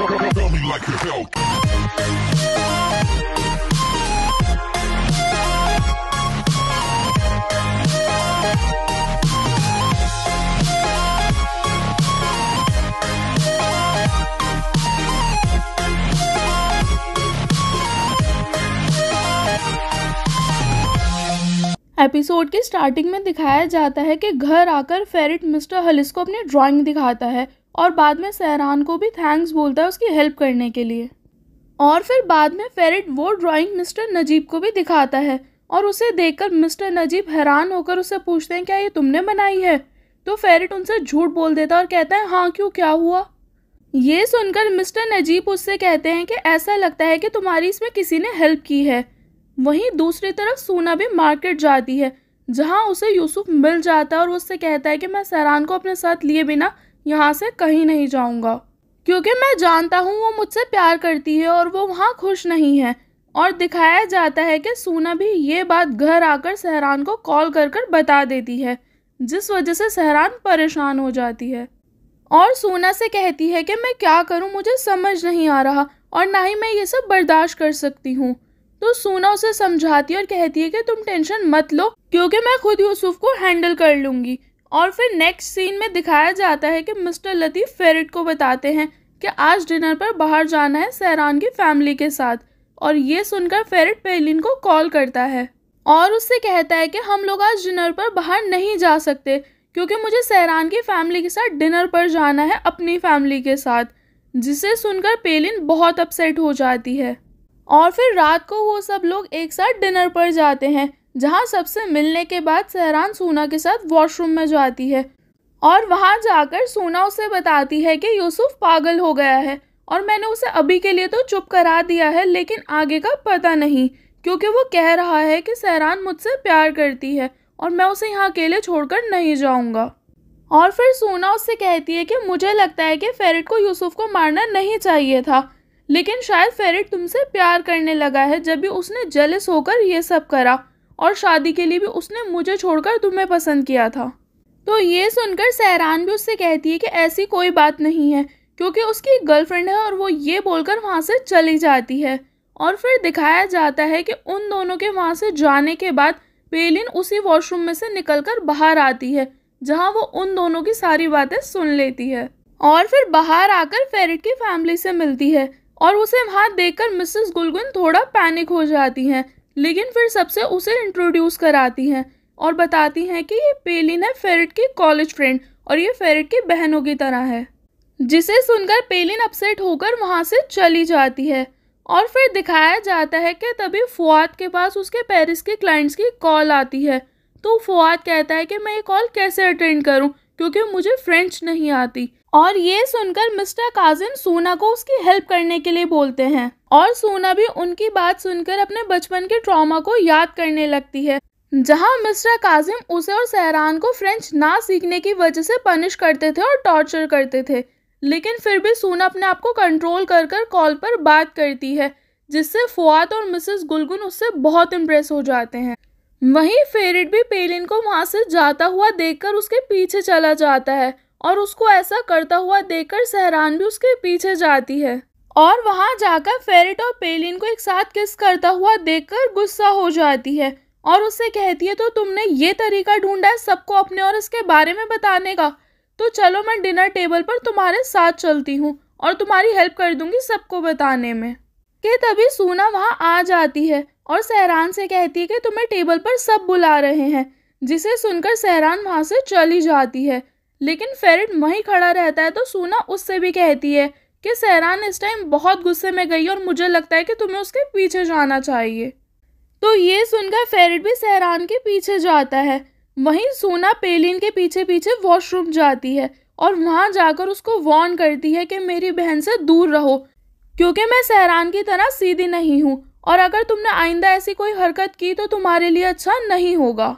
Tell me like your help. Episode की starting में दिखाया जाता है कि घर आकर फेरिट मिस्टर हलिस को अपनी ड्राइंग दिखाता है और बाद में सहरान को भी थैंक्स बोलता है उसकी हेल्प करने के लिए। और फिर बाद में फेरिट वो ड्राइंग मिस्टर नजीब को भी दिखाता है और उसे देखकर मिस्टर नजीब हैरान होकर उससे पूछते हैं क्या ये तुमने बनाई है। तो फेरिट उनसे झूठ बोल देता है और कहता है हाँ क्यों, क्या हुआ। ये सुनकर मिस्टर नजीब उससे कहते हैं कि ऐसा लगता है कि तुम्हारी इसमें किसी ने हेल्प की है। वहीं दूसरी तरफ सूना भी मार्केट जाती है जहां उसे यूसुफ मिल जाता है और उससे कहता है कि मैं सहरान को अपने साथ लिए बिना यहाँ से कहीं नहीं जाऊंगा क्योंकि मैं जानता हूँ वो मुझसे प्यार करती है और वो वहाँ खुश नहीं है। और दिखाया जाता है कि सूना भी ये बात घर आकर सहरान को कॉल कर कर बता देती है जिस वजह से सहरान परेशान हो जाती है और सूना से कहती है कि मैं क्या करूँ, मुझे समझ नहीं आ रहा और ना ही मैं ये सब बर्दाश्त कर सकती हूँ। तो सूना उसे समझाती है और कहती है कि तुम टेंशन मत लो क्योंकि मैं खुद यूसुफ को हैंडल कर लूंगी। और फिर नेक्स्ट सीन में दिखाया जाता है कि मिस्टर लतीफ़ फेरिट को बताते हैं कि आज डिनर पर बाहर जाना है सहरान की फैमिली के साथ। और ये सुनकर फेरिट पेलिन को कॉल करता है और उससे कहता है कि हम लोग आज डिनर पर बाहर नहीं जा सकते क्योंकि मुझे सहरान की फैमिली के साथ डिनर पर जाना है अपनी फैमिली के साथ। जिसे सुनकर पेलिन बहुत अपसेट हो जाती है और फिर रात को वो सब लोग एक साथ डिनर पर जाते हैं जहां सबसे मिलने के बाद सहरान सूना के साथ वॉशरूम में जाती है और वहां जाकर सूना उसे बताती है कि यूसुफ पागल हो गया है और मैंने उसे अभी के लिए तो चुप करा दिया है लेकिन आगे का पता नहीं क्योंकि वो कह रहा है कि सहरान मुझसे प्यार करती है और मैं उसे यहाँ अकेले छोड़कर नहीं जाऊँगा। और फिर सूना उससे कहती है कि मुझे लगता है कि फेरिट को यूसुफ को मारना नहीं चाहिए था लेकिन शायद फेरिट तुमसे प्यार करने लगा है जब भी उसने जेलस होकर ये सब करा और शादी के लिए भी उसने मुझे छोड़कर तुम्हें पसंद किया था। तो ये सुनकर सहरान भी उससे कहती है कि ऐसी कोई बात नहीं है क्योंकि उसकी एक गर्लफ्रेंड है और वो ये बोलकर वहाँ से चली जाती है। और फिर दिखाया जाता है कि उन दोनों के वहाँ से जाने के बाद पेलिन उसी वॉशरूम में से निकलकर बाहर आती है जहाँ वो उन दोनों की सारी बातें सुन लेती है और फिर बाहर आकर फेरिट की फैमिली से मिलती है और उसे वहाँ देखकर मिसेस गुलगुन थोड़ा पैनिक हो जाती हैं लेकिन फिर सबसे उसे इंट्रोड्यूस कराती हैं और बताती हैं कि ये पेलिन है फेरिट की कॉलेज फ्रेंड और ये फेरिट की बहनों की तरह है। जिसे सुनकर पेलिन अपसेट होकर वहाँ से चली जाती है। और फिर दिखाया जाता है कि तभी फुआद के पास उसके पेरिस के क्लाइंट्स की कॉल आती है। तो फुआद कहता है कि मैं ये कॉल कैसे अटेंड करूं क्योंकि मुझे फ्रेंच नहीं आती। और ये सुनकर मिस्टर काजिम सूना को उसकी हेल्प करने के लिए बोलते हैं और सूना भी उनकी बात सुनकर अपने बचपन के ट्रॉमा को याद करने लगती है जहां मिस्टर काजिम उसे और सहरान को फ्रेंच ना सीखने की वजह से पनिश करते थे और टॉर्चर करते थे। लेकिन फिर भी सूना अपने आप को कंट्रोल कर कर कॉल पर बात करती है जिससे फुआद और मिसेस गुलगुन उससे बहुत इम्प्रेस हो जाते हैं। वहीं फेरिट भी पेलिन को वहां से जाता हुआ देखकर उसके पीछे चला जाता है और उसको ऐसा करता हुआ देखकर सहरान भी उसके पीछे जाती है और वहां जाकर फेरिट और पेलिन को एक साथ किस करता हुआ देखकर गुस्सा हो जाती है और उससे कहती है तो तुमने ये तरीका ढूंढा है सबको अपने और इसके बारे में बताने का, तो चलो मैं डिनर टेबल पर तुम्हारे साथ चलती हूँ और तुम्हारी हेल्प कर दूंगी सबको बताने में। कि तभी सूना वहां आ जाती है और सहरान से कहती है कि तुम्हें टेबल पर सब बुला रहे हैं। जिसे सुनकर सहरान वहां से चली जाती है लेकिन फेरिट वहीं खड़ा रहता है। तो सूना उससे भी कहती है कि सहरान इस टाइम बहुत गुस्से में गई और मुझे लगता है कि तुम्हें उसके पीछे जाना चाहिए। तो ये सुनकर फेरिट भी सहरान के पीछे जाता है। वहीं सूना पेलिन के पीछे पीछे वॉशरूम जाती है और वहां जाकर उसको वार्न करती है कि मेरी बहन से दूर रहो क्योंकि मैं सहरान की तरह सीधी नहीं हूँ और अगर तुमने आइंदा ऐसी कोई हरकत की तो तुम्हारे लिए अच्छा नहीं होगा।